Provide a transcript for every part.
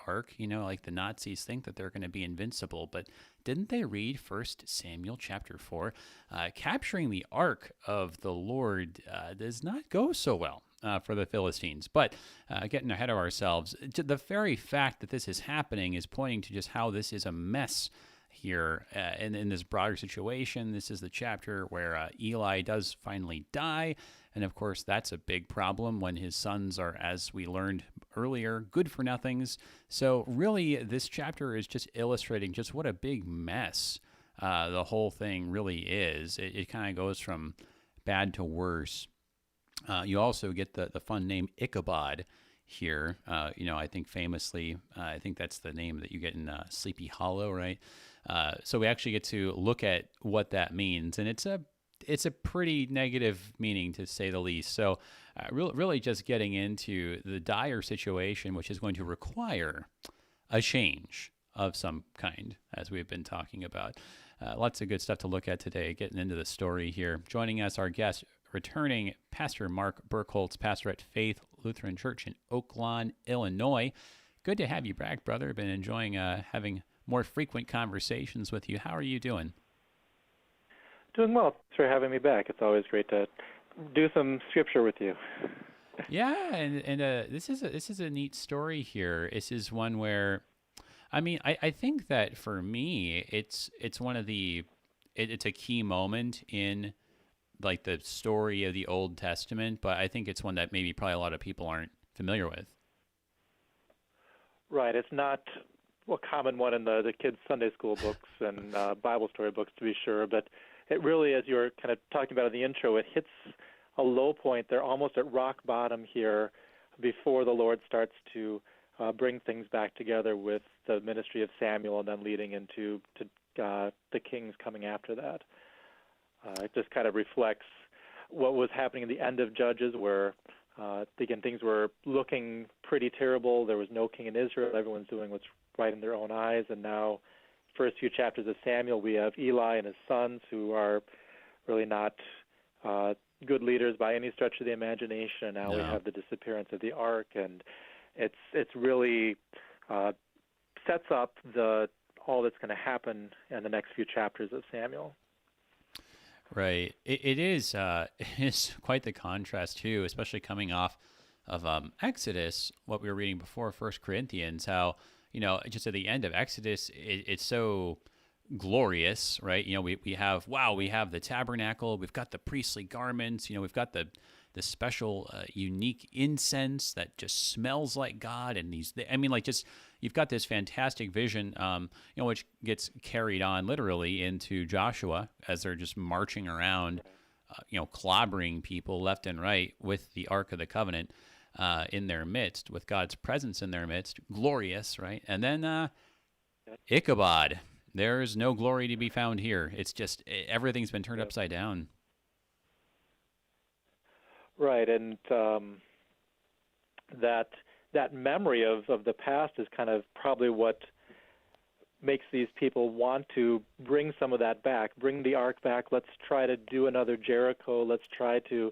ark. Like the Nazis think that they're going to be invincible, but didn't they read 1 Samuel chapter 4? Capturing the ark of the Lord does not go so well for the Philistines. But getting ahead of ourselves, the very fact that this is happening is pointing to just how this is a mess here in this broader situation. This is the chapter where Eli does finally die. And of course, that's a big problem when his sons are, as we learned earlier, good for nothings. So really, this chapter is just illustrating just what a big mess the whole thing really is. It kind of goes from bad to worse. You also get the fun name Ichabod here. I think famously, I think that's the name that you get in Sleepy Hollow, right? So we actually get to look at what that means, and it's a pretty negative meaning, to say the least. So really just getting into the dire situation, which is going to require a change of some kind, as we've been talking about. Lots of good stuff to look at today, getting into the story here. Joining us, our guest, returning Pastor Mark Burkholtz, pastor at Faith Lutheran Church in Oak Lawn, Illinois. Good to have you back, brother. Been enjoying having more frequent conversations with you. How are you doing? Doing well. Thanks for having me back. It's always great to do some scripture with you. Yeah, and this is a neat story here. This is one where, I think that for me, it's one of it's a key moment in like the story of the Old Testament, but I think it's one that maybe probably a lot of people aren't familiar with. Right. It's not a common one in the kids' Sunday school books and Bible story books, to be sure, but it really, as you were kind of talking about in the intro, it hits a low point. They're almost at rock bottom here before the Lord starts to bring things back together with the ministry of Samuel and then leading into the kings coming after that. It just kind of reflects what was happening at the end of Judges, where, again, things were looking pretty terrible. There was no king in Israel. Everyone's doing what's right in their own eyes. And now, first few chapters of Samuel, we have Eli and his sons, who are really not good leaders by any stretch of the imagination. And now we have the disappearance of the ark, and it's really sets up all that's going to happen in the next few chapters of Samuel. Right. It is quite the contrast, too, especially coming off of Exodus, what we were reading before, 1 Corinthians, how, just at the end of Exodus, it's so glorious, right? We have the tabernacle, we've got the priestly garments, we've got the special unique incense that just smells like God, and you've got this fantastic vision, which gets carried on literally into Joshua as they're just marching around, clobbering people left and right with the Ark of the Covenant in their midst, with God's presence in their midst, glorious, right? And then Ichabod, there's no glory to be found here. It's just everything's been turned upside down. Right, and that memory of the past is kind of probably what makes these people want to bring some of that back, bring the ark back. Let's try to do another Jericho. Let's try to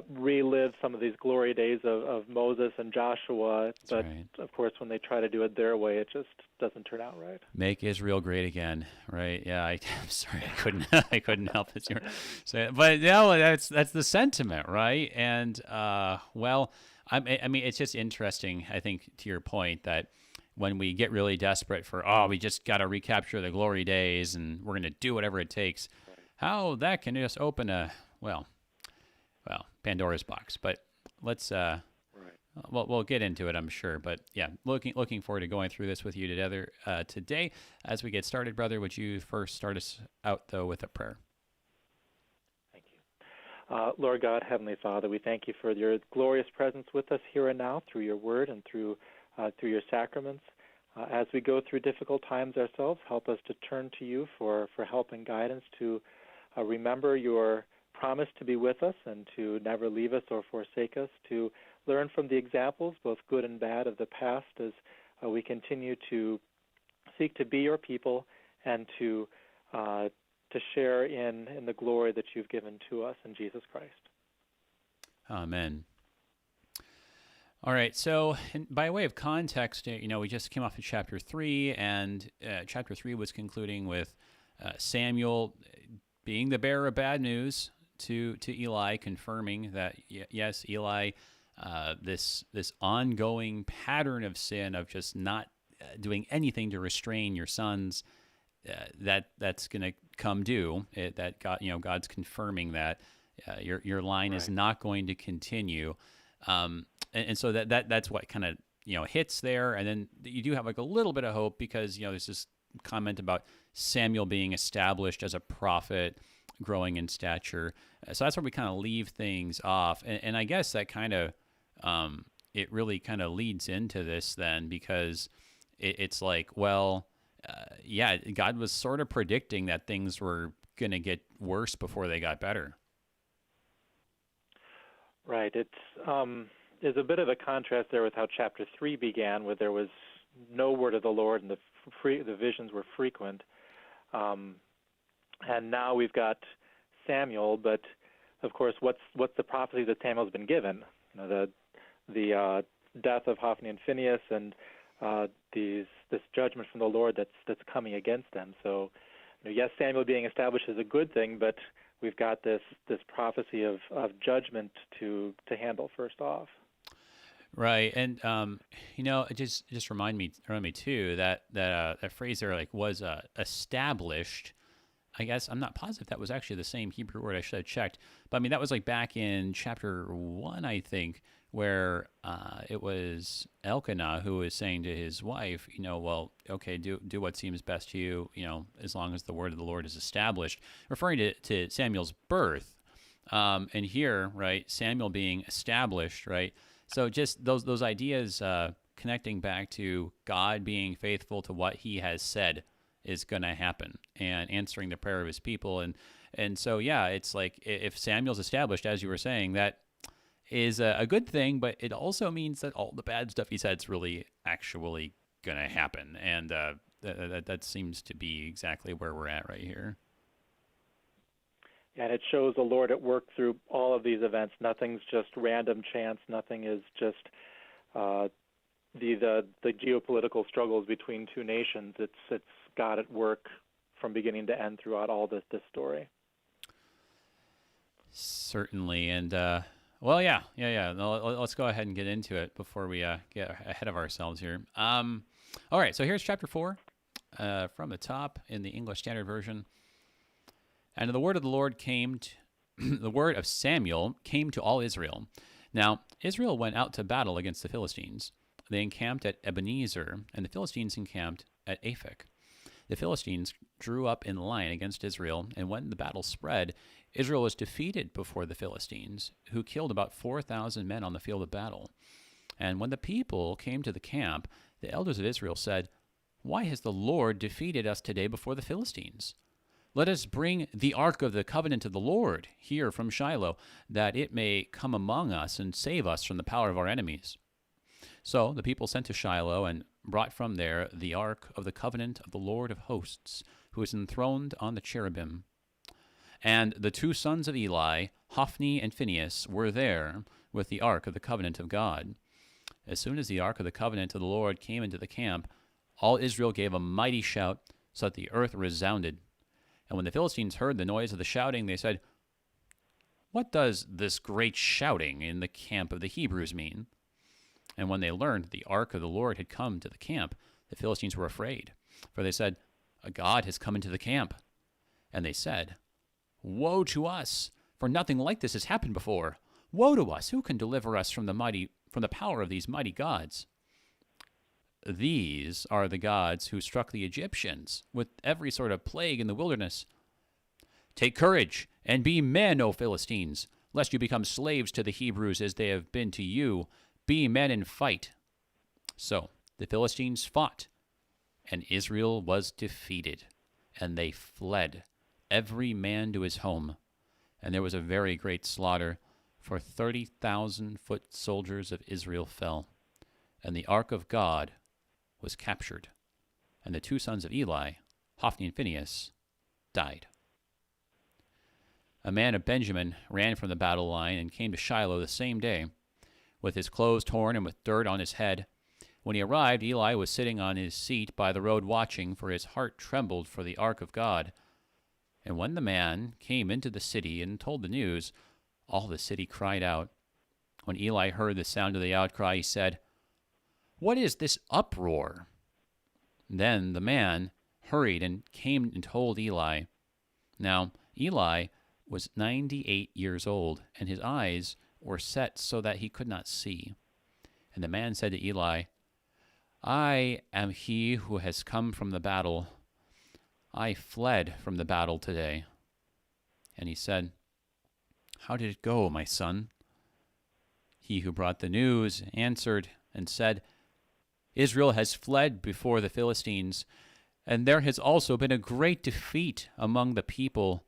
relive some of these glory days of Moses and Joshua. That's but right. Of course, when they try to do it their way, it just doesn't turn out right. Make Israel great again, right? Yeah, I'm sorry, I couldn't help it. But that's the sentiment, right? And it's just interesting. I think to your point that when we get really desperate for, we just got to recapture the glory days, and we're going to do whatever it takes, how that can just open Pandora's box. But let's we'll get into it, I'm sure. But yeah, looking forward to going through this with you together today. As we get started, brother, would you first start us out though with a prayer? Thank you. Lord God, Heavenly Father, we thank you for your glorious presence with us here and now through your word and through your sacraments. As we go through difficult times ourselves, help us to turn to you for help and guidance, to remember your promise to be with us and to never leave us or forsake us, to learn from the examples, both good and bad, of the past as we continue to seek to be your people and to share in the glory that you've given to us in Jesus Christ. Amen. All right, so by way of context, we just came off of chapter 3, and chapter 3 was concluding with Samuel being the bearer of bad news to Eli, confirming that, yes, Eli, this ongoing pattern of sin, of just not doing anything to restrain your sons, that's going to come due. That God, God's confirming that your line is Right. not going to continue. And so that's what kind of hits there, and then you do have like a little bit of hope because there's this comment about Samuel being established as a prophet, growing in stature. So that's where we kind of leave things off, and I guess that kind of it really kind of leads into this then, because it's like, well, yeah, God was sort of predicting that things were going to get worse before they got better. Right. There's a bit of a contrast there with how chapter 3 began, where there was no word of the Lord and the visions were frequent. And now we've got Samuel, but of course, what's the prophecy that Samuel's been given? The death of Hophni and Phinehas, and this judgment from the Lord that's coming against them. So, yes, Samuel being established is a good thing, but we've got this prophecy of judgment to handle first off. Right, and it just remind me too that phrase there, like, was established. I guess I'm not positive that was actually the same Hebrew word. I should have checked, but I mean that was like back in chapter 1, I think, where it was Elkanah who was saying to his wife, well, okay, do what seems best to you, as long as the word of the Lord is established, referring to Samuel's birth, and here, right, Samuel being established, right. So just those ideas connecting back to God being faithful to what He has said is going to happen, and answering the prayer of His people, and so yeah, it's like if Samuel's established, as you were saying, that is a good thing, but it also means that all the bad stuff he said is really actually going to happen, and that seems to be exactly where we're at right here. And it shows the Lord at work through all of these events. Nothing's just random chance. Nothing is just the geopolitical struggles between two nations. It's God at work from beginning to end throughout all this story. Certainly, and well, yeah. No, let's go ahead and get into it before we get ahead of ourselves here. All right, so here's chapter 4 from the top in the English Standard Version. And the word of the Lord the word of Samuel came to all Israel. Now, Israel went out to battle against the Philistines. They encamped at Ebenezer, and the Philistines encamped at Aphek. The Philistines drew up in line against Israel, and when the battle spread, Israel was defeated before the Philistines, who killed about 4,000 men on the field of battle. And when the people came to the camp, the elders of Israel said, "Why has the Lord defeated us today before the Philistines? Let us bring the ark of the covenant of the Lord here from Shiloh, that it may come among us and save us from the power of our enemies." So the people sent to Shiloh and brought from there the ark of the covenant of the Lord of hosts, who is enthroned on the cherubim. And the two sons of Eli, Hophni and Phinehas, were there with the ark of the covenant of God. As soon as the ark of the covenant of the Lord came into the camp, all Israel gave a mighty shout, so that the earth resounded. And when the Philistines heard the noise of the shouting, they said, "What does this great shouting in the camp of the Hebrews mean?" And when they learned that the ark of the Lord had come to the camp, the Philistines were afraid, for they said, "A god has come into the camp." And they said, "Woe to us, for nothing like this has happened before. Woe to us, who can deliver us from the power of these mighty gods?" These are the gods who struck the Egyptians with every sort of plague in the wilderness. Take courage and be men, O Philistines, lest you become slaves to the Hebrews as they have been to you. Be men and fight. So the Philistines fought, and Israel was defeated, and they fled, every man to his home. And there was a very great slaughter, for 30,000 foot soldiers of Israel fell. And the ark of God was captured, and the two sons of Eli, Hophni and Phinehas, died. A man of Benjamin ran from the battle line and came to Shiloh the same day. with his clothes torn and with dirt on his head. When he arrived, Eli was sitting on his seat by the road watching, for his heart trembled for the ark of God. And when the man came into the city and told the news, all the city cried out. When Eli heard the sound of the outcry, he said, "What is this uproar?" Then the man hurried and came and told Eli. Now Eli was 98 years old, and his eyes were set so that he could not see. And the man said to Eli, "I am he who has come from the battle. I fled from the battle today." And he said, "How did it go, my son?" He who brought the news answered and said, "Israel has fled before the Philistines, and there has also been a great defeat among the people.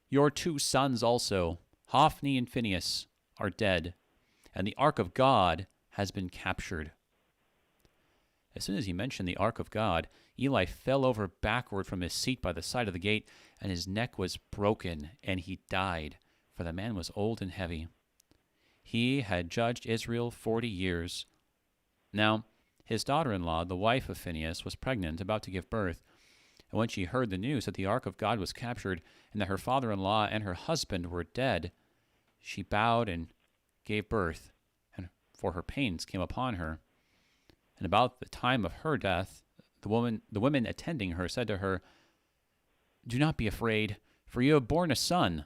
Your 2 sons also, Hophni and Phinehas, are dead, and the ark of God has been captured." As soon as he mentioned the ark of God, Eli fell over backward from his seat by the side of the gate, and his neck was broken, and he died, for the man was old and heavy. He had judged Israel 40 years. Now his daughter-in-law, the wife of Phinehas, was pregnant, about to give birth. And when she heard the news that the ark of God was captured, and that her father-in-law and her husband were dead, she bowed and gave birth, and for her pains came upon her. And about the time of her death, the women attending her said to her, "Do not be afraid, for you have borne a son."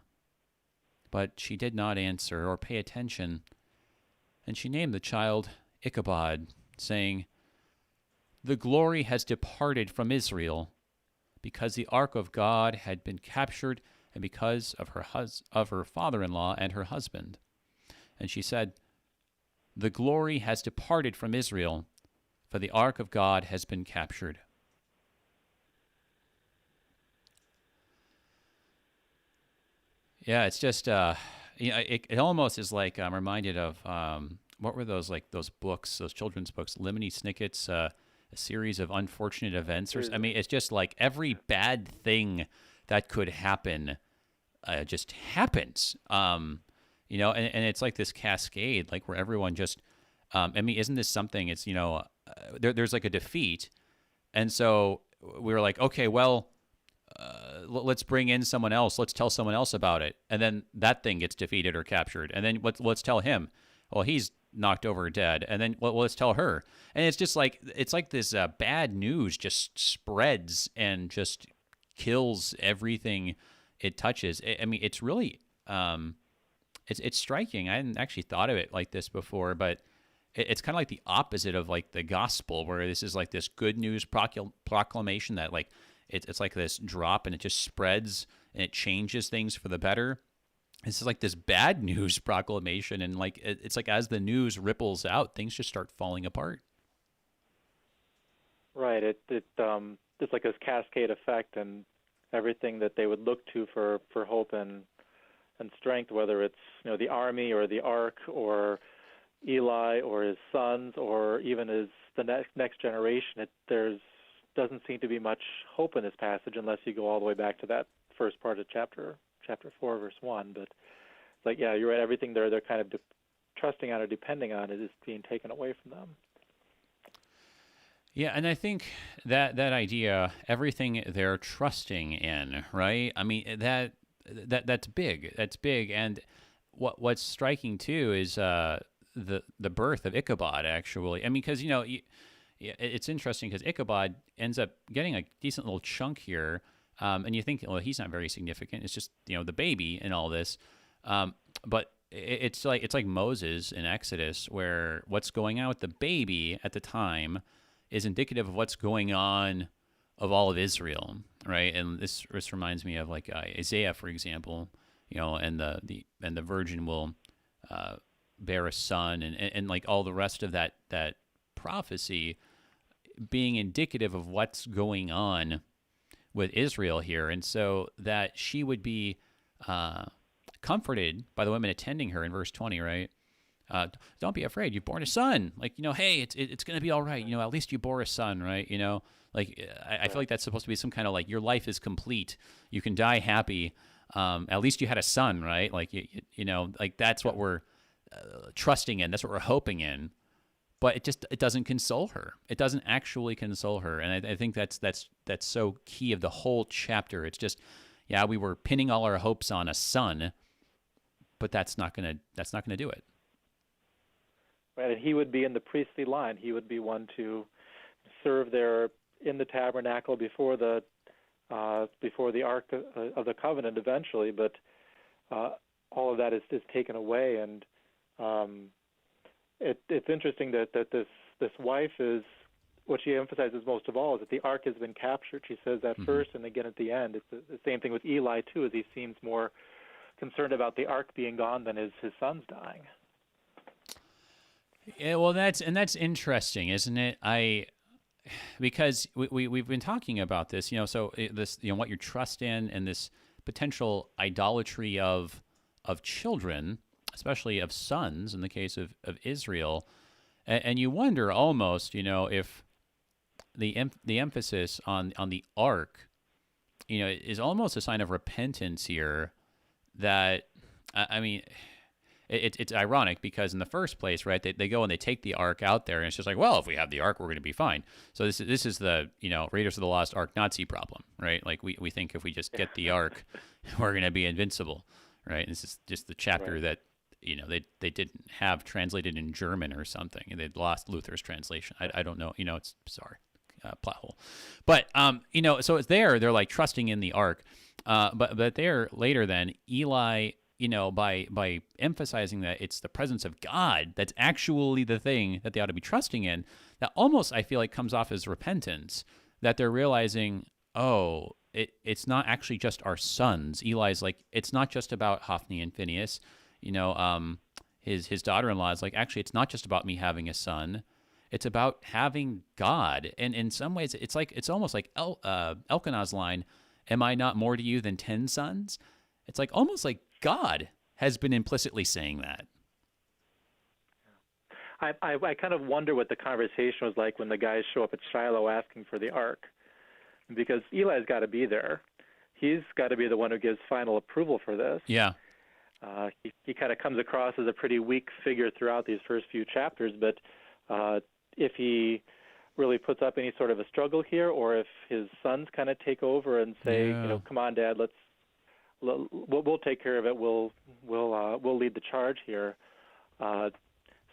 But she did not answer or pay attention. And she named the child Ichabod, saying, "The glory has departed from Israel, because the ark of God had been captured, and because of her father-in-law and her husband." And she said, "The glory has departed from Israel, for the ark of God has been captured." Yeah, it's just, it almost is like I'm reminded of, what were those, like those books, those children's books, Lemony Snicket's A Series of Unfortunate Events. I mean, it's just like every bad thing that could happen just happens, and it's like this cascade, like where everyone just, I mean, isn't this something, it's, there's like a defeat, and so we were like, okay, well, let's bring in someone else. Let's tell someone else about it. And then that thing gets defeated or captured. And then let's tell him. Well, he's knocked over dead. And then let's tell her. And it's just like, it's like this bad news just spreads and just kills everything it touches. I mean, it's really, it's striking. I hadn't actually thought of it like this before, but it's kind of like the opposite of like the gospel, where this is like this good news proclamation that like, it's like this drop and it just spreads and it changes things for the better. This is like this bad news proclamation, and like it's like as the news ripples out, things just start falling apart. Right. It's like this cascade effect, and everything that they would look to for hope and strength, whether it's the army or the ark or Eli or his sons or even the next generation. There's doesn't seem to be much hope in this passage unless you go all the way back to that first part of chapter 4, verse 1. But it's like, yeah, you're right. Everything they're kind of trusting on or depending on is being taken away from them. Yeah, and I think that idea, everything they're trusting in, right? I mean, that's big. That's big. And what's striking too is the birth of Ichabod. Actually, I mean, because it's interesting because Ichabod ends up getting a decent little chunk here, and you think, well, he's not very significant. It's just the baby and all this, but it's like Moses in Exodus, where what's going on with the baby at the time is indicative of what's going on of all of Israel, right? And this reminds me of like Isaiah, for example, and the virgin will bear a son, and like all the rest of that prophecy being indicative of what's going on with Israel here. And so that she would be comforted by the women attending her in verse 20, right? Don't be afraid. You've borne a son. Like, hey, it's going to be all right. At least you bore a son, right? Like I feel like that's supposed to be some kind of like your life is complete. You can die happy. At least you had a son, right? Like, like that's what we're trusting in. That's what we're hoping in. But it doesn't console her. It doesn't actually console her, and I think that's so key of the whole chapter. It's just, yeah, we were pinning all our hopes on a son, but that's not gonna do it. Right, and he would be in the priestly line. He would be one to serve there in the tabernacle before the Ark of the Covenant eventually. But all of that is taken away, and it's interesting that this wife is, what she emphasizes most of all is that the Ark has been captured. She says that first and again at the end. It's the same thing with Eli too, as he seems more concerned about the Ark being gone than his sons dying. Yeah, well, that's interesting, isn't it? Because we've been talking about this, so this, what you trust in, and this potential idolatry of children, especially of sons in the case of Israel, and you wonder almost, if the emphasis on the ark, is almost a sign of repentance here. That, I mean, it's ironic because in the first place, right, they go and they take the ark out there, and it's just like, well, if we have the ark, we're going to be fine. So this is the Raiders of the Lost Ark Nazi problem, right? Like we think if we just get the ark, we're going to be invincible, right? And this is just the chapter that they didn't have translated in German or something, and they'd lost Luther's translation. I don't know, it's bizarre plot hole, but so it's there. They're like trusting in the ark, but there later then Eli, by emphasizing that it's the presence of God that's actually the thing that they ought to be trusting in, that almost, I feel like, comes off as repentance, that they're realizing, oh, it's not actually just our sons. Eli's like, it's not just about Hophni and Phinehas. His daughter-in-law is like, actually, it's not just about me having a son. It's about having God. And in some ways, it's almost like Elkanah's line, am I not more to you than 10 sons? It's like almost like God has been implicitly saying that. I kind of wonder what the conversation was like when the guys show up at Shiloh asking for the ark, because Eli's got to be there. He's got to be the one who gives final approval for this. Yeah. He kind of comes across as a pretty weak figure throughout these first few chapters, but if he really puts up any sort of a struggle here, or if his sons kind of take over and say, come on, Dad, we'll take care of it. We'll lead the charge here.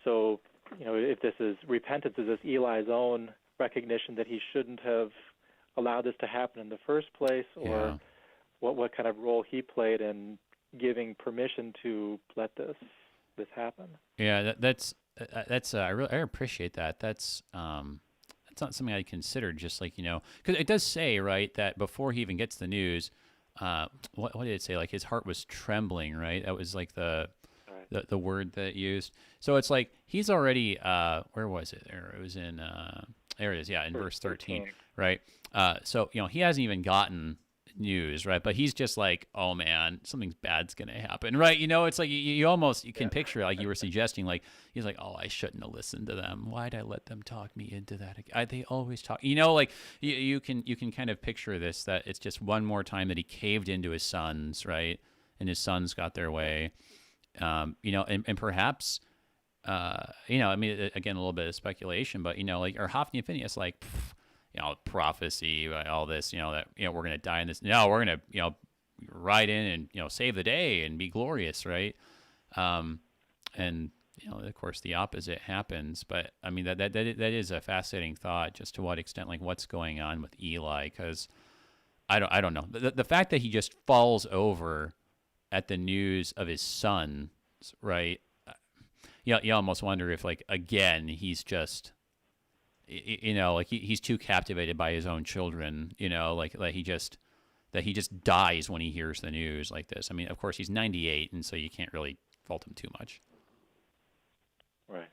So, if this is repentance, is this Eli's own recognition that he shouldn't have allowed this to happen in the first place, or what kind of role he played in giving permission to let this happen? Yeah, that's I appreciate that. That's not something I considered. Just like because it does say, right, that before he even gets the news, what did it say? Like his heart was trembling, right? That was like the word that it used. So it's like he's already where was it? There it was in there it is. Yeah, in verse 13, right? So he hasn't even gotten news, right? But he's just like, oh man, something's bad's gonna happen, right? It's like you almost can picture, like you were suggesting, like he's like, oh, I shouldn't have listened to them. Why'd I let them talk me into that? They always talk, like you can kind of picture this, that it's just one more time that he caved into his sons, right? And his sons got their way, and perhaps, I mean, again, a little bit of speculation, but like, or Hophni and Phinehas, like, prophecy, all this, that, we're going to die in this. No, we're going to, ride in and, save the day and be glorious, right? And, of course, the opposite happens. But, I mean, that is a fascinating thought, just to what extent, like, what's going on with Eli, because I don't know. The fact that he just falls over at the news of his sons, right? You almost wonder if, like, again, he's just... like he's too captivated by his own children, like he just dies when he hears the news like this. I mean, of course, he's 98, and so you can't really fault him too much. Right.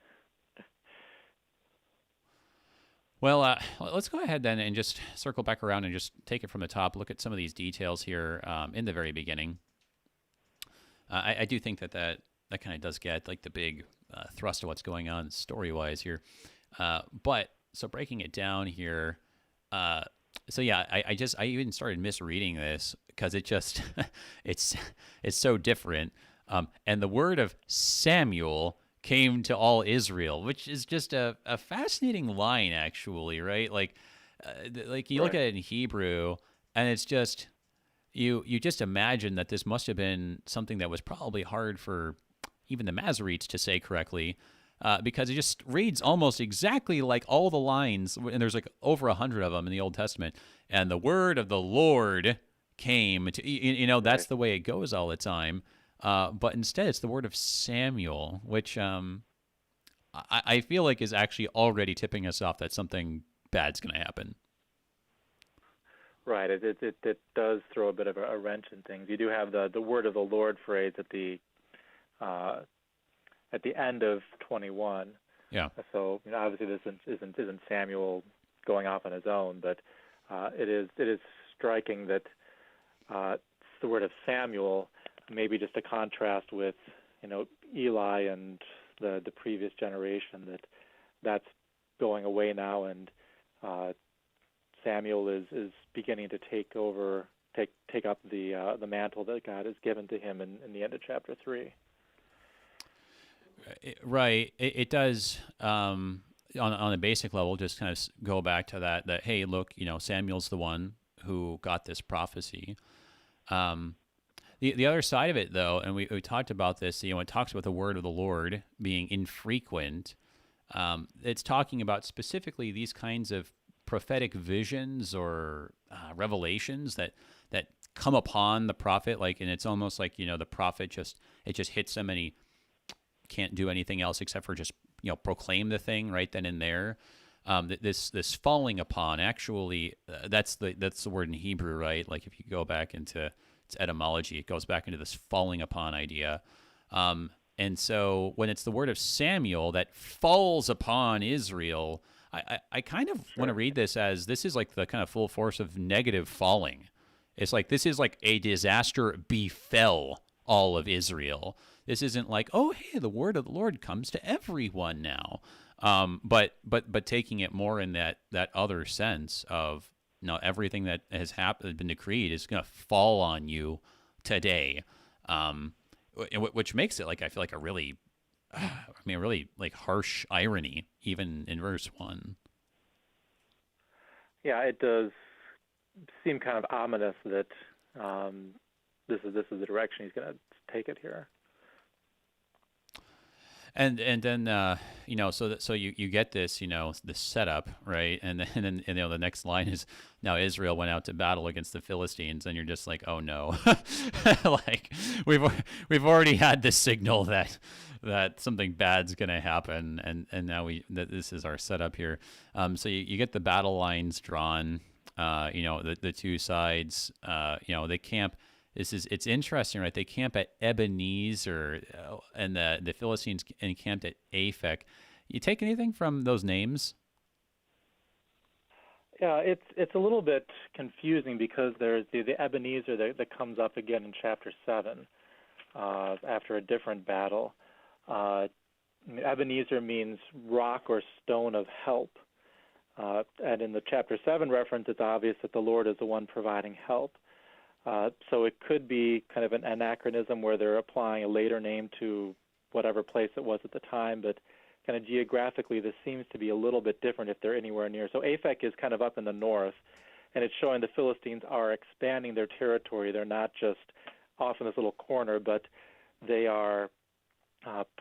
Well, let's go ahead then and just circle back around and just take it from the top, look at some of these details here in the very beginning. I do think that kind of does get like the big thrust of what's going on story-wise here. But so breaking it down here, so yeah, I even started misreading this because it just it's so different. And the word of Samuel came to all Israel, which is just a fascinating line, actually, right? Like you look Right. at it in Hebrew, and it's just you just imagine that this must have been something that was probably hard for even the Masoretes to say correctly, because it just reads almost exactly like all the lines, and there's like over 100 of them in the Old Testament. And the word of the Lord came to, that's Right. the way it goes all the time. But instead, it's the word of Samuel, which I feel like is actually already tipping us off that something bad's going to happen. Right. It does throw a bit of a wrench in things. You do have the word of the Lord phrase uh, at the end of 21. Yeah. So obviously this isn't Samuel going off on his own, but it is striking that it's the word of Samuel, maybe just a contrast with Eli and the previous generation, that's going away now, and Samuel is beginning to take up the mantle that God has given to him in the end of chapter 3. Right. It does, on a basic level, just kind of go back to that, hey, look, Samuel's the one who got this prophecy. The other side of it, though, and we talked about this, it talks about the word of the Lord being infrequent. It's talking about specifically these kinds of prophetic visions or revelations that come upon the prophet, and it's almost like the prophet just hits them and he can't do anything else except for just proclaim the thing right then and there. This falling upon, actually, that's the word in Hebrew, right? Like if you go back into its etymology, it goes back into this falling upon idea. And so when it's the word of Samuel that falls upon Israel, I kind of want to read this as this is like the kind of full force of negative falling. It's like this is like a disaster befell all of Israel. This isn't like, oh, hey, the word of the Lord comes to everyone now. But taking it more in that other sense of everything that has been decreed is going to fall on you today, which makes it like I feel like a really, really like harsh irony even in verse 1. Yeah, it does seem kind of ominous that this is the direction he's going to take it here. And then so you get this this setup, right, and then the next line is, now Israel went out to battle against the Philistines, and you're just like, oh no, like we've already had this signal that something bad's gonna happen, and now that this is our setup here. So you get the battle lines drawn, the two sides, they camp. It's interesting, right? They camp at Ebenezer, and the Philistines encamped at Aphek. You take anything from those names? Yeah, it's a little bit confusing because there's the Ebenezer that comes up again in chapter 7 after a different battle. Ebenezer means rock or stone of help. And in the chapter 7 reference, it's obvious that the Lord is the one providing help. So it could be kind of an anachronism where they're applying a later name to whatever place it was at the time, but kind of geographically this seems to be a little bit different if they're anywhere near. So Aphek is kind of up in the north, and it's showing the Philistines are expanding their territory. They're not just off in this little corner, but they are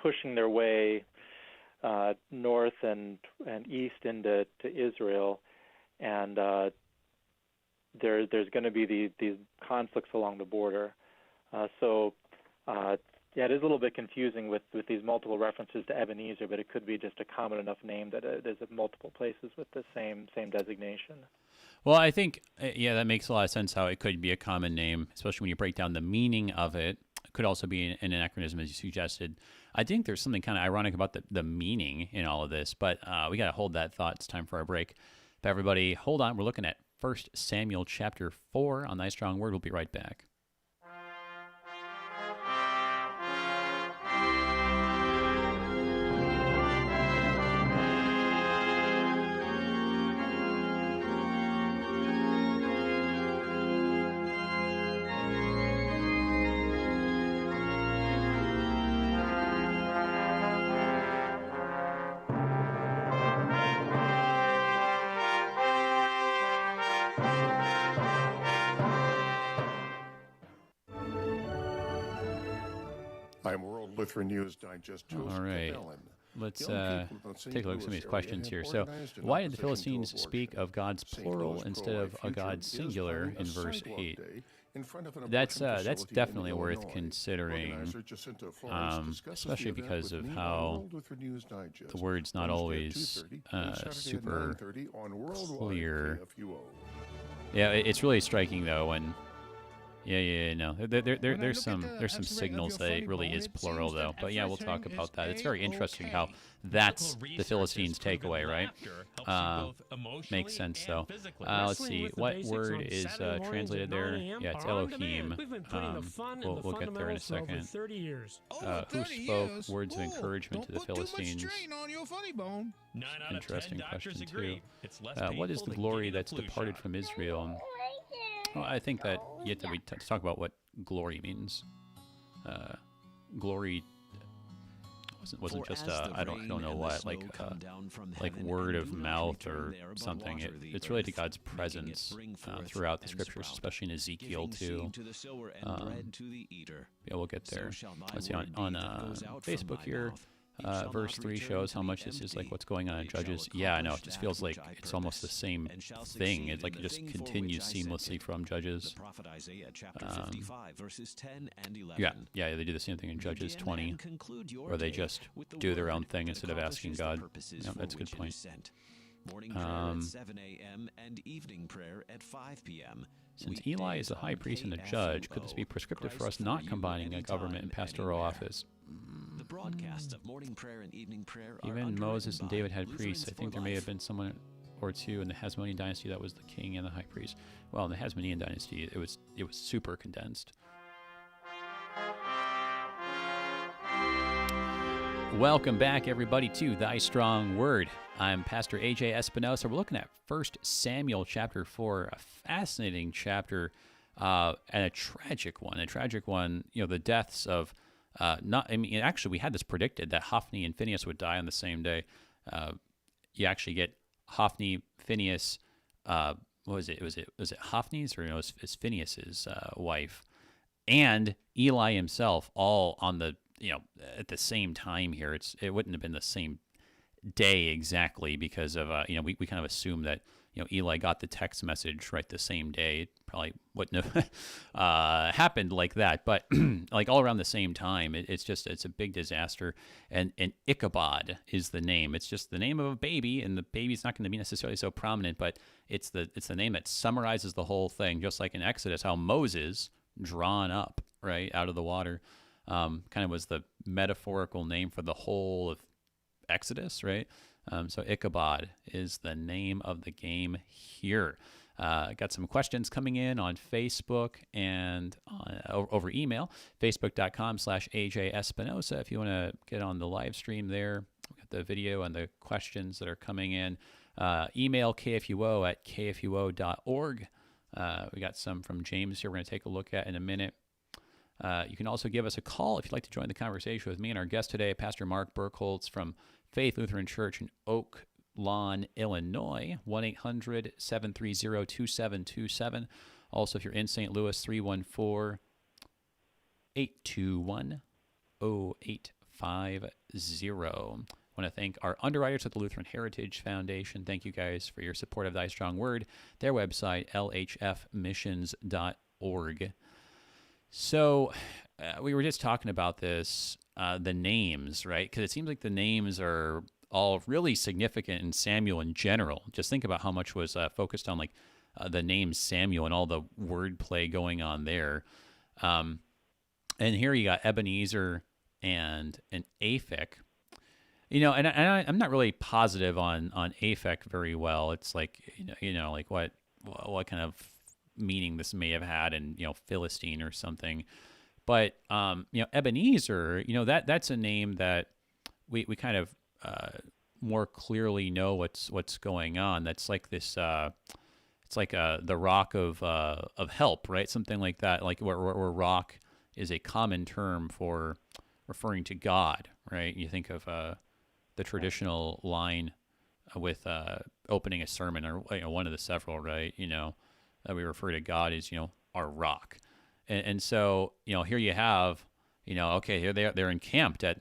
pushing their way north and east into Israel, and there's going to be these conflicts along the border. It is a little bit confusing with these multiple references to Ebenezer, but it could be just a common enough name that it is at multiple places with the same designation. Well, I think, that makes a lot of sense how it could be a common name, especially when you break down the meaning of it. It could also be an anachronism, as you suggested. I think there's something kind of ironic about the meaning in all of this, but we got to hold that thought. It's time for our break. But everybody, hold on. We're looking at 1 Samuel chapter 4 on Thy Strong Word. We'll be right back. Lutheran News Digest host All right. Cabellin. Let's take a look at some of these questions here. So, why did the Philistines speak of God's plural instead of a God singular in verse 8? That's definitely worth considering, especially because of how the word's not always super clear. Yeah, it's really striking though when. No. There's some signals that it really is plural though. But yeah, we'll talk about that. It's very interesting how that's the Philistines' takeaway, right? Makes sense though. Let's see, what word is translated there? Yeah, it's Elohim. We'll get there in a second. Who spoke words of encouragement to the Philistines? Interesting question too. What is the glory that's departed from Israel? Well, I think that you have to talk about what glory means. Glory wasn't just I don't know what like word of mouth or something. It's really to God's presence throughout the scriptures, especially in Ezekiel too. Yeah, we'll get there. Let's see on Facebook here. Verse 3 shows how much this is like what's going on in Judges. Yeah, I know. It just feels like it's almost the same thing. It's like it just continues seamlessly from Judges. Yeah, they do the same thing in Judges 20, where they just do their own thing instead of asking God. Yeah, that's a good point. Morning prayer at 7 a.m. and evening prayer at 5 p.m. Since Eli is a high priest and a judge, could this be prescriptive for us not combining a government and pastoral office? The broadcasts of morning prayer and evening prayer even Moses and David had priests. I think there may have been someone or two in the Hasmonean dynasty that was the king and the high priest. Well, in the Hasmonean dynasty, it was super condensed. Welcome back, everybody, to Thy Strong Word. I'm Pastor A.J. Espinosa. We're looking at 1 Samuel chapter 4, a fascinating chapter and a tragic one. The deaths of actually, we had this predicted that Hophni and Phinehas would die on the same day. You actually get Hophni, Phinehas. What was it? Was it Hophni's or it's Phinehas's wife, and Eli himself, all on the at the same time here. It wouldn't have been the same day exactly because of we kind of assume that Eli got the text message right the same day. It probably wouldn't have happened like that, but like all around the same time. It's a big disaster. And Ichabod is the name. It's just the name of a baby, and the baby's not going to be necessarily so prominent, but it's the name that summarizes the whole thing. Just like in Exodus, how Moses, drawn up right out of the water, kind of was the metaphorical name for the whole of Exodus, right? So Ichabod is the name of the game here. Got some questions coming in on Facebook and over email, facebook.com/AJ Espinosa. If you want to get on the live stream there, we got the video and the questions that are coming in. Email KFUO@kfuo.org. We got some from James here we're going to take a look at in a minute. You can also give us a call if you'd like to join the conversation with me and our guest today, Pastor Mark Burkholtz from Faith Lutheran Church in Oak Lawn, Illinois, 1-800-730-2727. Also, if you're in St. Louis, 314-821-0850. I want to thank our underwriters at the Lutheran Heritage Foundation. Thank you guys for your support of Thy Strong Word. Their website, lhfmissions.org. So we were just talking about this, the names, right? Because it seems like the names are all really significant in Samuel in general. Just think about how much was focused on like the name Samuel and all the wordplay going on there. And here you got Ebenezer and Aphek. And I'm not really positive on Aphek very well. It's like like what kind of meaning this may have had in Philistine or something. But Ebenezer, that's a name that we kind of more clearly know what's going on. That's like this. It's like the rock of help, right? Something like that. Like where rock is a common term for referring to God, right? You think of the traditional line with opening a sermon, or one of the several, right? That we refer to God as our rock, and so here you have Okay, here they're encamped at,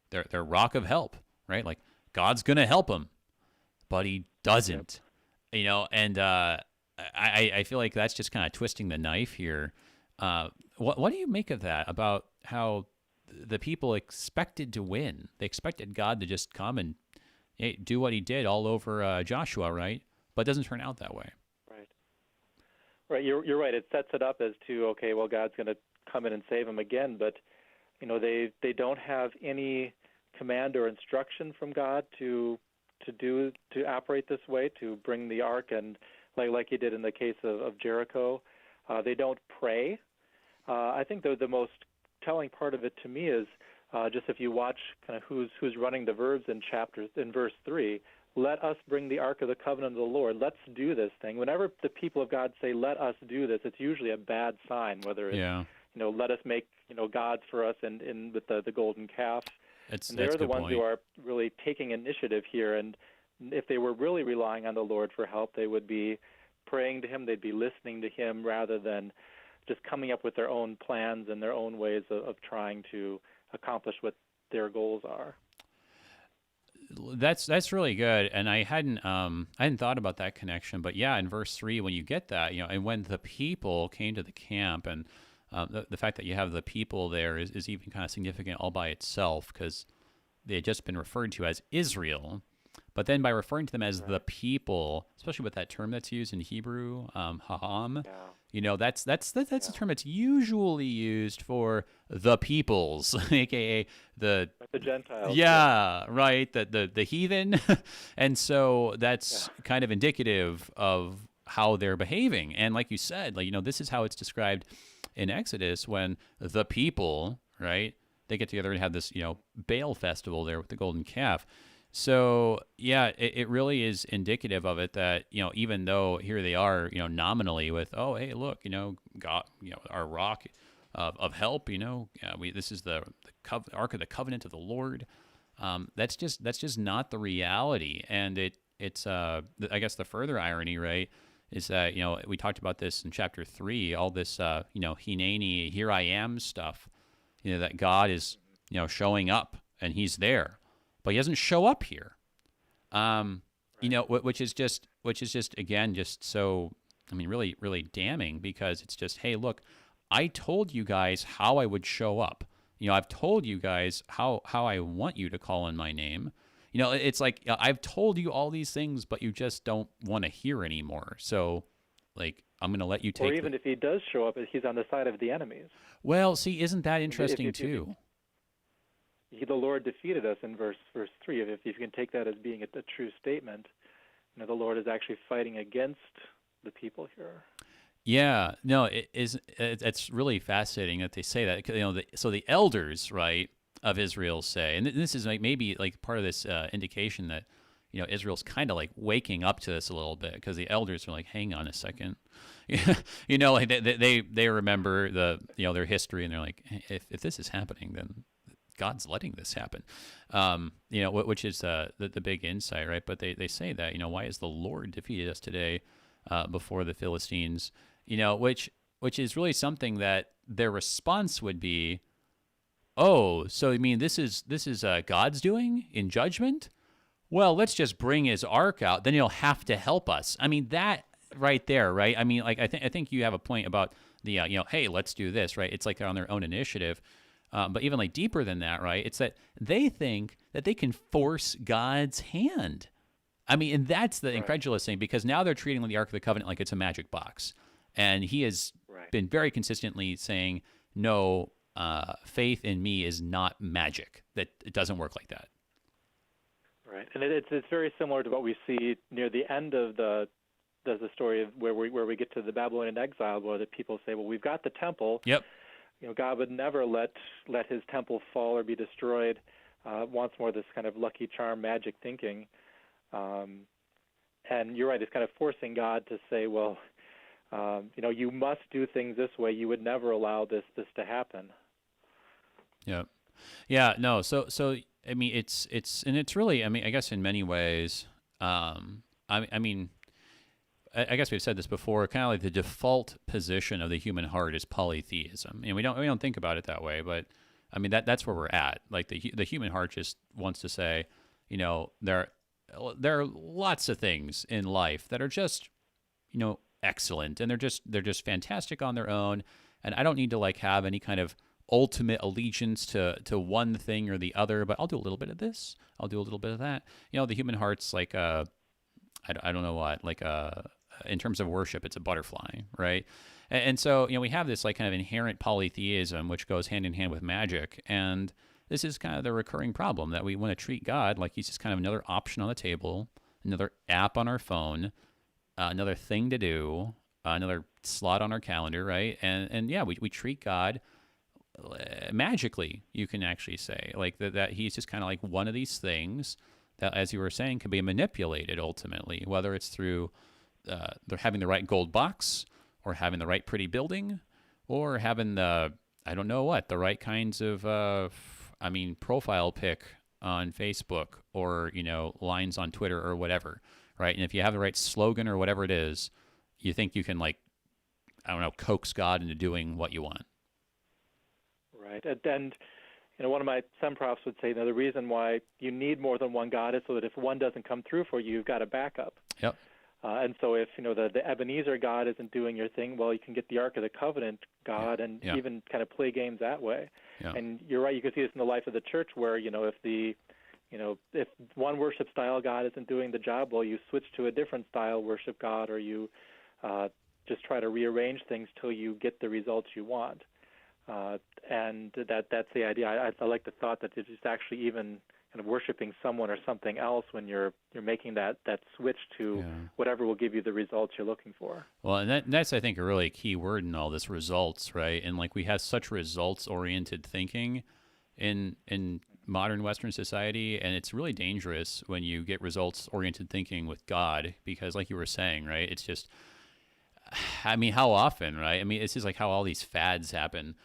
their rock of help, right? Like God's going to help them, but he doesn't, and I feel like that's just kind of twisting the knife here. What do you make of that, about how the people expected to win? They expected God to just come and do what he did all over Joshua, right? But it doesn't turn out that way. Right. You're right. It sets it up as to, okay, well, God's going to come in and save them again, but they don't have any command or instruction from God to operate this way, to bring the ark, and like you did in the case of Jericho. They don't pray. I think the most telling part of it to me is just if you watch kind of who's running the verbs in verse 3. Let us bring the Ark of the Covenant of the Lord. Let's do this thing. Whenever the people of God say, let us do this, it's usually a bad sign, whether it's, let us make, gods for us and with the golden calf. And they're the ones who are really taking initiative here. And if they were really relying on the Lord for help, they would be praying to him. They'd be listening to him rather than just coming up with their own plans and their own ways of trying to accomplish what their goals are. That's really good, and I hadn't thought about that connection. But yeah, in verse 3, when you get that, and when the people came to the camp, and the fact that you have the people there is even kind of significant all by itself, because they had just been referred to as Israel, but then by referring to them as the people, especially with that term that's used in Hebrew, haham, that's a term that's usually used for the peoples, aka the Gentiles. Yeah, right. The heathen, and so that's kind of indicative of how they're behaving. And like you said, this is how it's described in Exodus when the people, right, they get together and have this Baal festival there with the golden calf. So yeah, it really is indicative of it that even though here they are nominally with, oh hey look, God, our rock of help, this is the Ark of the Covenant of the Lord. That's just not the reality, and it's I guess the further irony, right, is that we talked about this in chapter 3, all this Hineni, here I am stuff, that God is showing up and he's there. But he doesn't show up here, which is just again just so, really really damning, because it's just, hey look, I told you guys how I would show up. I've told you guys how I want you to call on my name. It's like I've told you all these things, but you just don't want to hear anymore. So, I'm going to let you take. Or even if he does show up, he's on the side of the enemies. Well, see, isn't that interesting too? The Lord defeated us in verse 3. If you can take that as being a true statement, the Lord is actually fighting against the people here. Yeah, no, it's really fascinating that they say that. So the elders, right, of Israel say, and this is maybe part of this indication that Israel's kind of waking up to this a little bit, because the elders are like, hang on a second, they remember their history, and they're like, if this is happening, then God's letting this happen, which is the big insight, right? But they say that, why has the Lord defeated us today before the Philistines? Which is really something that their response would be, oh, so you mean this is God's doing in judgment? Well, let's just bring his ark out, then he'll have to help us. That right there, right? I think you have a point about the hey, let's do this, right? It's like they're on their own initiative. But even deeper than that, right? It's that they think that they can force God's hand. And that's the incredulous thing, because now they're treating the Ark of the Covenant like it's a magic box. And he has been very consistently saying, no, faith in me is not magic, that it doesn't work like that. Right. And it's very similar to what we see near the end of the story of where we get to the Babylonian exile, where the people say, well, we've got the temple. Yep. God would never let his temple fall or be destroyed. Once more, this kind of lucky charm magic thinking. And you're right, it's kind of forcing God to say, well, you must do things this way. You would never allow this to happen. Yeah. Yeah, no. So it's really, I guess in many ways, I guess we've said this before, kind of like the default position of the human heart is polytheism. We don't think about it that way, but I mean, that's where we're at. Like the human heart just wants to say, there are lots of things in life that are just, excellent, and they're just fantastic on their own, and I don't need to like have any kind of ultimate allegiance to one thing or the other, but I'll do a little bit of this, I'll do a little bit of that. The human heart's like I don't know what, like in terms of worship, it's a butterfly, right? And so, we have this like kind of inherent polytheism, which goes hand in hand with magic. And this is kind of the recurring problem, that we want to treat God like he's just kind of another option on the table, another app on our phone, another thing to do, another slot on our calendar, right? And yeah, we treat God magically, you can actually say, like that he's just kind of like one of these things that, as you were saying, can be manipulated ultimately, whether it's through they're having the right gold box, or having the right pretty building, or having the, I don't know what, the right kinds of, profile pic on Facebook, or, lines on Twitter or whatever, right? And if you have the right slogan or whatever it is, you think you can, like, I don't know, coax God into doing what you want. Right. And one of my some profs would say, the reason why you need more than one God is so that if one doesn't come through for you, you've got a backup. Yep. And so if, the Ebenezer God isn't doing your thing, well, you can get the Ark of the Covenant God and even kind of play games that way. Yeah. And you're right, you can see this in the life of the church where, if one worship style God isn't doing the job, well, you switch to a different style worship God, or you just try to rearrange things till you get the results you want. And that's the idea. I like the thought that it's just actually even kind of worshiping someone or something else when you're making that switch to whatever will give you the results you're looking for. Well, and that's, I think, a really key word in all this, results, right? And like we have such results-oriented thinking in modern Western society, and it's really dangerous when you get results-oriented thinking with God, because like you were saying, right, it's just, I mean, how often, right? I mean, it's just like how all these fads happen,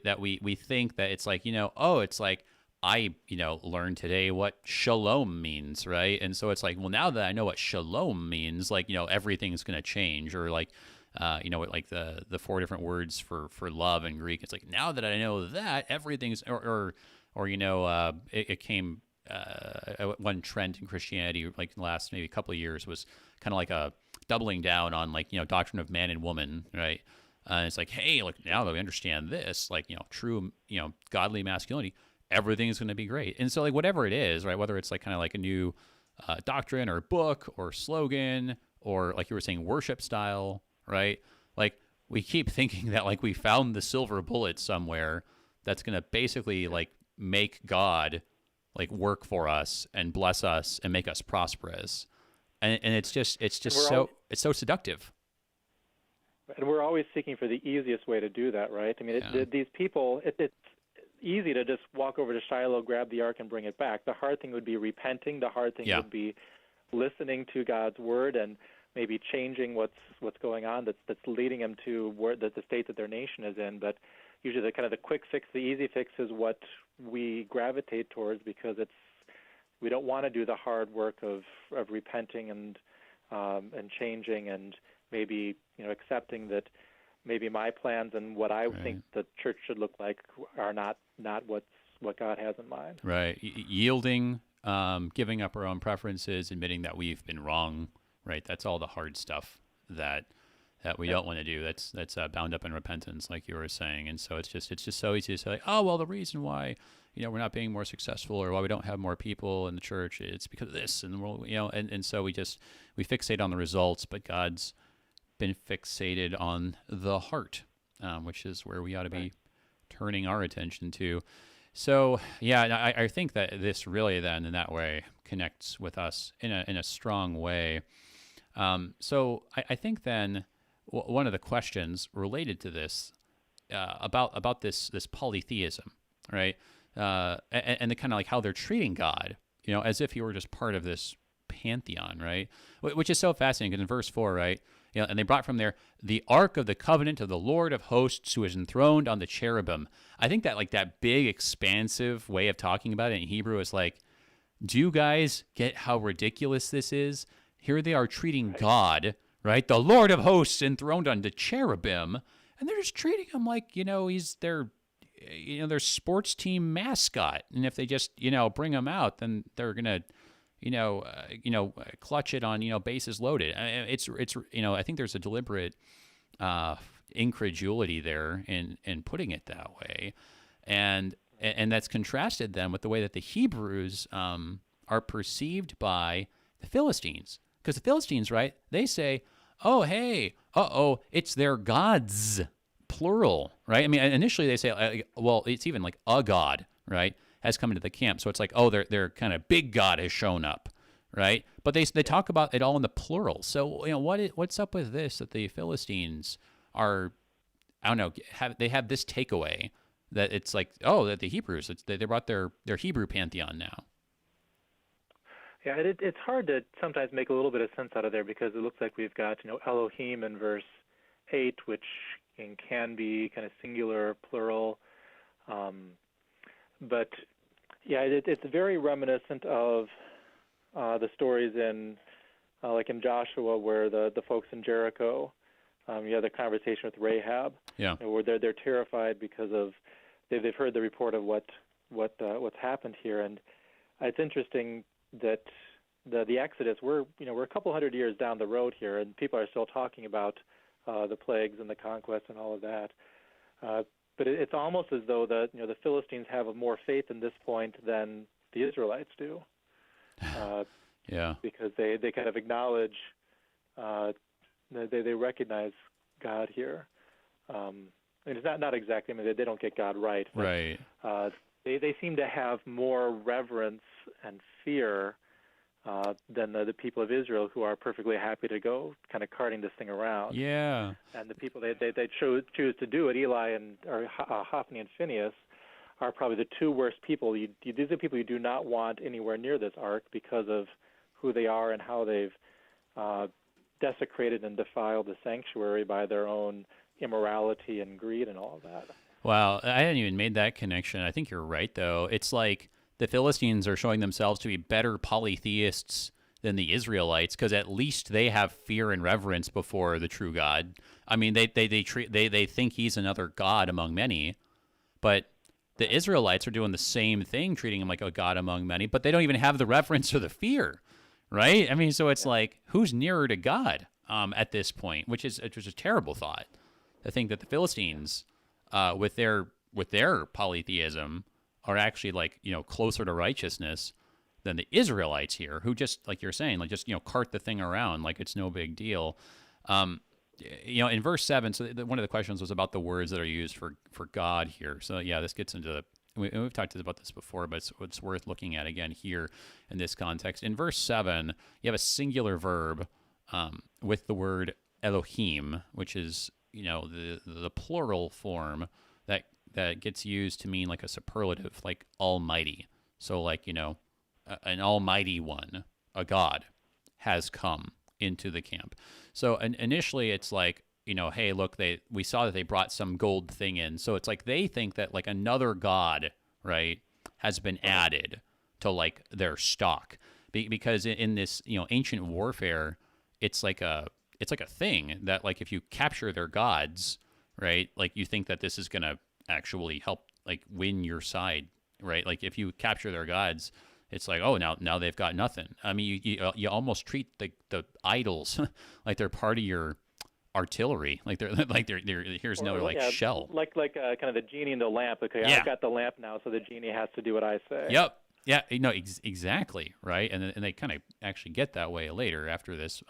that we think that it's like, it's like, I, learned today what shalom means, right? And so it's like, well, now that I know what shalom means, like, everything's going to change, or like, like the four different words for love in Greek. It's like, now that I know that, everything's, it came, one trend in Christianity, like in the last maybe couple of years, was kind of like a doubling down on like, doctrine of man and woman, right? And it's like, hey, look, now that we understand this, like, true, godly masculinity, everything is going to be great. And so like whatever it is, right, whether it's like kind of like a new doctrine or book or slogan, or like you were saying, worship style, right? Like we keep thinking that like we found the silver bullet somewhere that's going to basically like make God like work for us and bless us and make us prosperous. And it's just so seductive. And we're always seeking for the easiest way to do that, right? I mean, these people, it's easy to just walk over to Shiloh, grab the ark, and bring it back. The hard thing would be repenting. The hard thing would be listening to God's word and maybe changing what's going on that's leading them to the state that their nation is in. But usually the kind of the quick fix, the easy fix, is what we gravitate towards, because we don't want to do the hard work of repenting and changing, and maybe accepting that maybe my plans and what I think the church should look like are not what God has in mind. Right. Yielding, giving up our own preferences, admitting that we've been wrong, right? That's all the hard stuff that we don't want to do. That's bound up in repentance, like you were saying. And so it's just so easy to say, oh, well, the reason why, we're not being more successful, or why we don't have more people in the church, it's because of this. And and so we fixate on the results, but God's been fixated on the heart, which is where we ought to be turning our attention to. So yeah, I think that this really then in that way connects with us in a strong way. So I think then one of the questions related to this about this polytheism, right, and the kind of like how they're treating God, as if he were just part of this pantheon, right, which is so fascinating, because in verse 4, right, and they brought from there the Ark of the Covenant of the Lord of Hosts, who is enthroned on the cherubim. I think that like that big expansive way of talking about it in Hebrew is like, do you guys get how ridiculous this is? Here they are treating God, right, the Lord of Hosts enthroned on the cherubim, and they're just treating him like, he's their their sports team mascot, and if they just bring him out, then they're gonna clutch it on bases loaded. It's I think there's a deliberate incredulity there in putting it that way, and that's contrasted then with the way that the Hebrews are perceived by the Philistines, because the Philistines, right? They say, "Oh, hey, it's their gods." Plural, right? I mean, initially they say, well, it's even like a god, right, has come into the camp. So it's like, oh, their kind of big god has shown up, right? But they talk about it all in the plural. So what's up with this, that the Philistines are, I don't know, they have this takeaway that it's like, oh, that the Hebrews, they brought their Hebrew pantheon now. Yeah, it's hard to sometimes make a little bit of sense out of there, because it looks like we've got Elohim in verse 8, which can be kind of singular, plural, but yeah, it's very reminiscent of the stories in like in Joshua, where the folks in Jericho, you have the conversation with Rahab, where they're terrified because of they've heard the report of what's happened here, and it's interesting that the Exodus, we're a couple hundred years down the road here, and people are still talking about the plagues and the conquest and all of that. But it's almost as though the Philistines have more faith in this point than the Israelites do. Because they kind of acknowledge, they recognize God here. And it's not exactly, I mean, they don't get God right. But, right. They seem to have more reverence and fear than the people of Israel, who are perfectly happy to go kind of carting this thing around. Yeah. And the people they choose to do it, Eli or Hophni and Phinehas, are probably the two worst people. These are people you do not want anywhere near this ark, because of who they are and how they've desecrated and defiled the sanctuary by their own immorality and greed and all of that. Wow, I hadn't even made that connection. I think you're right, though. It's like the Philistines are showing themselves to be better polytheists than the Israelites, because at least they have fear and reverence before the true God. I mean, they think he's another god among many, but the Israelites are doing the same thing, treating him like a god among many, but they don't even have the reverence or the fear, right? I mean, so it's like, who's nearer to God at this point, which is a terrible thought. To think that the Philistines, with their polytheism, are actually like closer to righteousness than the Israelites here, who just, like you're saying, like just cart the thing around like it's no big deal. In verse 7, so one of the questions was about the words that are used for God here. So yeah, this gets into we've talked about this before, but it's worth looking at again here in this context. In verse 7, you have a singular verb with the word Elohim, which is the plural form that gets used to mean like a superlative, like almighty. So like, an almighty one, a god, has come into the camp. So initially it's like, hey, look, we saw that they brought some gold thing in. So it's like they think that like another god, right, has been added to like their stock. Because in this, ancient warfare, it's like a thing that like if you capture their gods, right, like you think that this is going to actually help like win your side, right? Like if you capture their gods, it's like, oh, now they've got nothing. I mean, you almost treat the idols like they're part of your artillery, like they're here's another shell, like kind of the genie in the lamp. Okay, I've got the lamp now, so the genie has to do what I say. Yep. Yeah. Exactly. Right. And they kind of actually get that way later after this.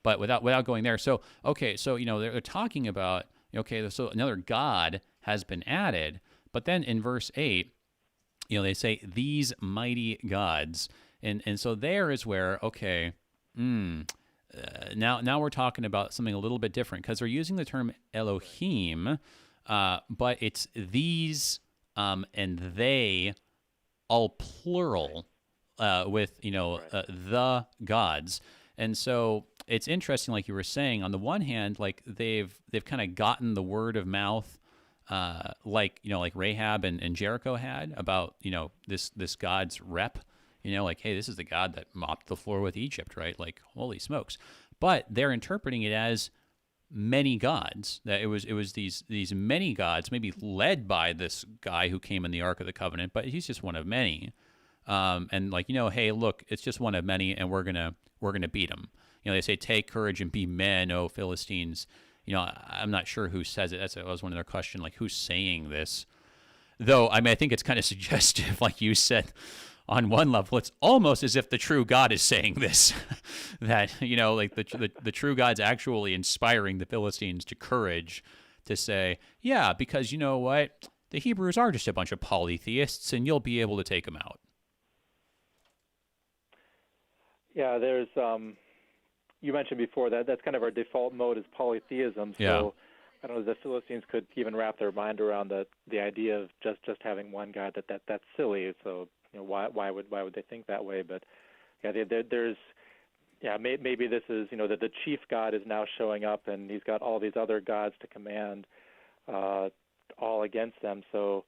But without going there. So okay. So they're talking about so another god has been added, but then in verse 8, they say these mighty gods, and so there is where now we're talking about something a little bit different, because they're using the term Elohim, but it's these and they, all plural, with the gods. And so it's interesting, like you were saying, on the one hand, like they've kind of gotten the word of mouth, like Rahab and Jericho had about this God's rep, like, hey, this is the God that mopped the floor with Egypt, right? Like, holy smokes! But they're interpreting it as many gods. That it was these many gods, maybe led by this guy who came in the Ark of the Covenant, but he's just one of many. And like, hey, look, it's just one of many, and we're gonna beat him. They say, "Take courage and be men, O Philistines." I'm not sure who says it. That was one of their questions, like who's saying this. Though, I mean, I think it's kind of suggestive, like you said. On one level, it's almost as if the true God is saying this, that, like the true God's actually inspiring the Philistines to courage to say, yeah, because you know what? The Hebrews are just a bunch of polytheists, and you'll be able to take them out. Yeah, there's, you mentioned before that that's kind of our default mode is polytheism. So Yeah. I don't know, the Philistines could even wrap their mind around the idea of just having one God. That's silly. So why would they think that way? But yeah, there's maybe this is that the chief God is now showing up, and he's got all these other gods to command, all against them. So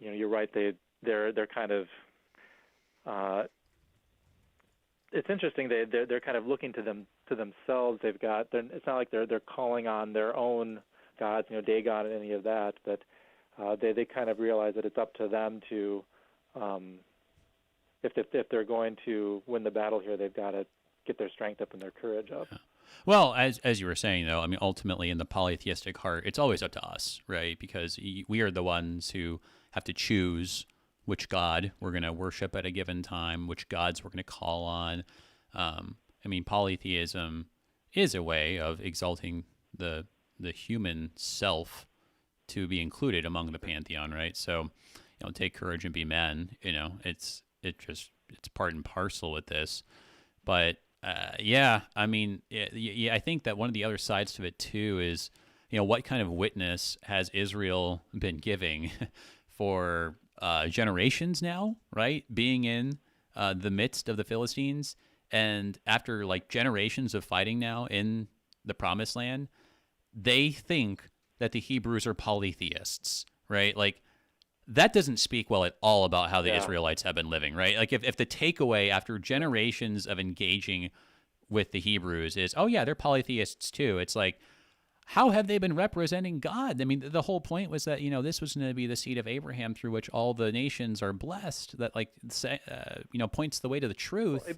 you're right. They're kind of it's interesting. They're kind of looking to themselves. It's not like they're calling on their own gods, Dagon and any of that, but they kind of realize that it's up to them to, if they're going to win the battle here, they've got to get their strength up and their courage up. Yeah. Well, as you were saying, though, I mean, ultimately in the polytheistic heart, it's always up to us, right? Because we are the ones who have to choose which God we're going to worship at a given time, which gods we're going to call on. I mean, polytheism is a way of exalting the human self to be included among the pantheon, right? So, take courage and be men. It's part and parcel with this. But I mean, I think that one of the other sides to it too is, what kind of witness has Israel been giving for generations now, right? Being in the midst of the Philistines, and after like generations of fighting now in the Promised Land, they think that the Hebrews are polytheists, right? Like, that doesn't speak well at all about how the Israelites have been living, right? Like, if the takeaway after generations of engaging with the Hebrews is, oh yeah, they're polytheists too, it's like, how have they been representing God? I mean, the whole point was that, this was going to be the seed of Abraham through which all the nations are blessed, that like, points the way to the truth. Well,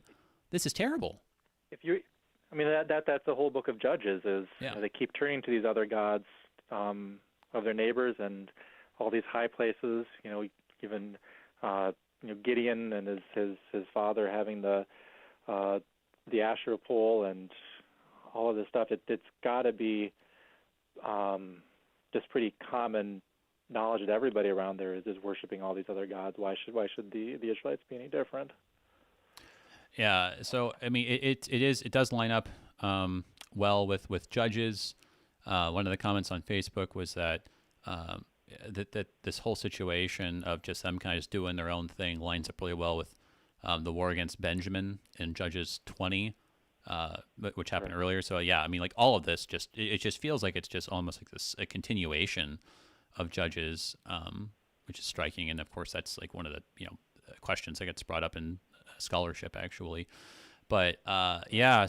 this is terrible. That's the whole book of Judges is they keep turning to these other gods of their neighbors and all these high places. Even Gideon and his father having the Asherah pole and all of this stuff. It's got to be just pretty common knowledge that everybody around there is worshiping all these other gods. Why should the Israelites be any different? Yeah, so I mean, it does line up well with Judges. One of the comments on Facebook was that that this whole situation of just them kind of just doing their own thing lines up really well with the war against Benjamin in Judges 20, which happened earlier. So yeah, I mean, like all of this it just feels like it's just almost like a continuation of Judges, which is striking. And of course, that's like one of the questions that gets brought up in scholarship actually. But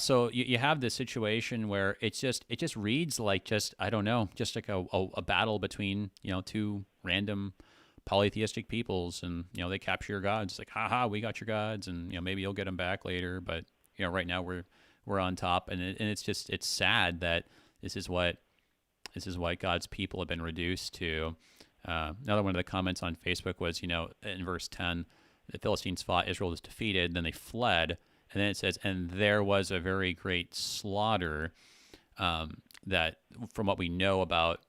so you have this situation where it just reads like I don't know, just like a battle between two random polytheistic peoples, and they capture your gods. It's like, haha, we got your gods, and maybe you'll get them back later, but right now we're on top, and it's sad that this is what God's people have been reduced to. Another one of the comments on Facebook was, in verse 10, the Philistines fought, Israel was defeated, then they fled. And then it says, and there was a very great slaughter, that from what we know about,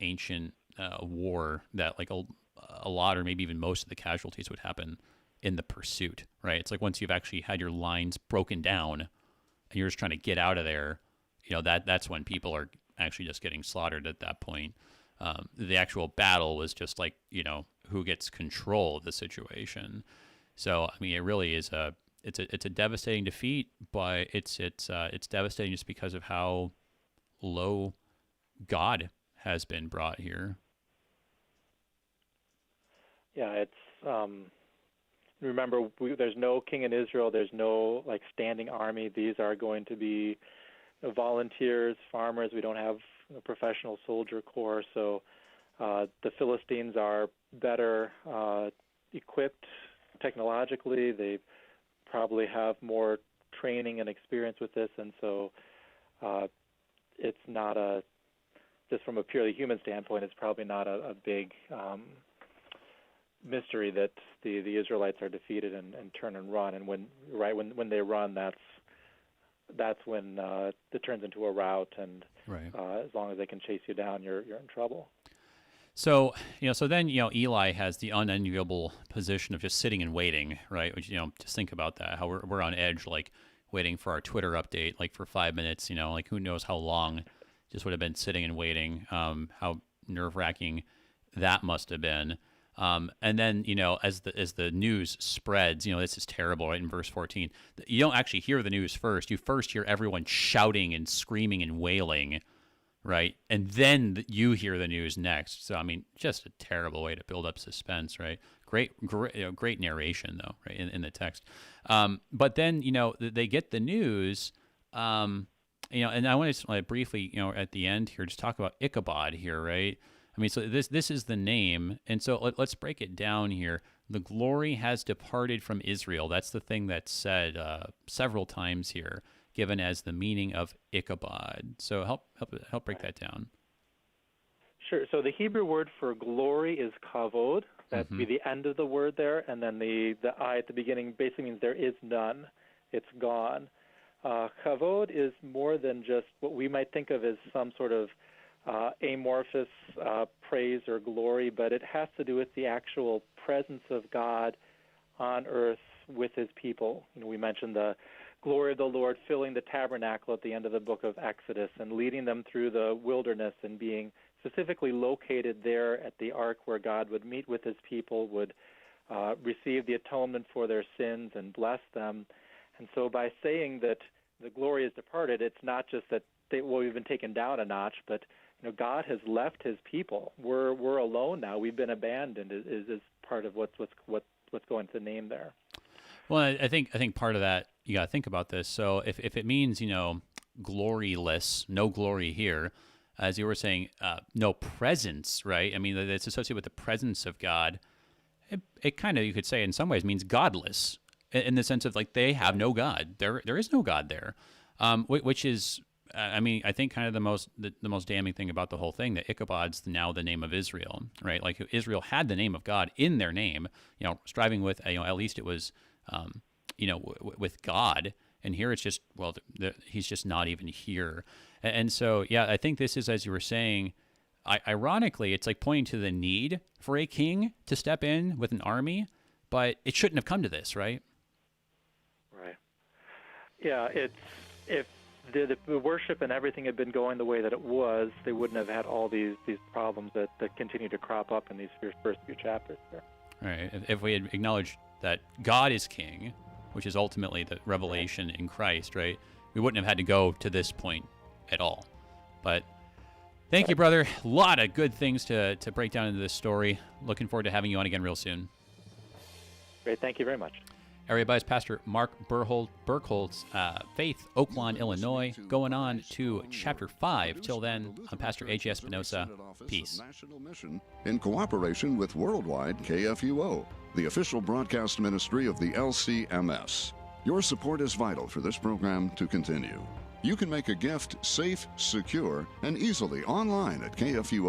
ancient war, that like a lot or maybe even most of the casualties would happen in the pursuit, right? It's like once you've actually had your lines broken down and you're just trying to get out of there, that's when people are actually just getting slaughtered at that point. The actual battle was just like, who gets control of the situation. So, I mean, it really is it's a devastating defeat, but it's devastating just because of how low God has been brought here. Yeah, it's remember, there's no king in Israel. There's no like standing army. These are going to be, volunteers, farmers. We don't have a professional soldier corps, so the Philistines are better equipped technologically. They probably have more training and experience with this, and so it's not just from a purely human standpoint, it's probably not a big mystery that the Israelites are defeated and turn and run. And when they run, that's when it turns into a rout, and as long as they can chase you down, you're in trouble. So, so then, Eli has the unenviable position of just sitting and waiting, right? Which, just think about that, how we're on edge, like waiting for our Twitter update, like for 5 minutes, like who knows how long just would have been sitting and waiting, how nerve-wracking that must have been. And then, as the news spreads, this is terrible, right? In verse 14, you don't actually hear the news first. You first hear everyone shouting and screaming and wailing, right? And then you hear the news next. So, I mean, just a terrible way to build up suspense, right? Great narration, though, right, in the text. But then, they get the news, and I want to briefly, at the end here, just talk about Ichabod here, right? I mean, so this is the name, and so let's break it down here. The glory has departed from Israel. That's the thing that's said several times here, given as the meaning of Ichabod. So help break that down. Sure. So the Hebrew word for glory is kavod. That'd be the end of the word there, and then the I at the beginning basically means there is none. It's gone. Kavod is more than just what we might think of as some sort of amorphous praise or glory, but it has to do with the actual presence of God on earth with his people. We mentioned the glory of the Lord filling the tabernacle at the end of the book of Exodus and leading them through the wilderness and being specifically located there at the ark where God would meet with his people, would receive the atonement for their sins and bless them. And so by saying that the glory is departed, it's not just that we've been taken down a notch, but God has left his people. We're alone now. We've been abandoned. Is part of what's going to the name there. Well, I think part of that, you got to think about this. So if it means gloryless, no glory here, as you were saying, no presence, right? I mean, it's associated with the presence of God. It kind of, you could say, in some ways, means godless, in the sense of like they have no God. There is no God there, which is. I mean, I think kind of the most damning thing about the whole thing, that Ichabod's now the name of Israel, right? Like Israel had the name of God in their name, striving with, at least it was, with God. And here it's just, he's just not even here. And so, yeah, I think this is, as you were saying, ironically, it's like pointing to the need for a king to step in with an army, but it shouldn't have come to this, right? Right. Yeah, if the worship and everything had been going the way that it was, they wouldn't have had all these problems that continue to crop up in these first few chapters there. Right. If we had acknowledged that God is king, which is ultimately the revelation in Christ, right, we wouldn't have had to go to this point at all. But thank you, brother. A lot of good things to break down into this story. Looking forward to having you on again real soon. Great. Thank you very much. Everybody's Pastor Mark Burkholtz, Faith, Oakland, Illinois, going on to chapter 5. Till then, I'm Pastor A.J. Espinosa. Peace. National mission in cooperation with Worldwide KFUO, the official broadcast ministry of the LCMS. Your support is vital for this program to continue. You can make a gift safe, secure, and easily online at KFUO.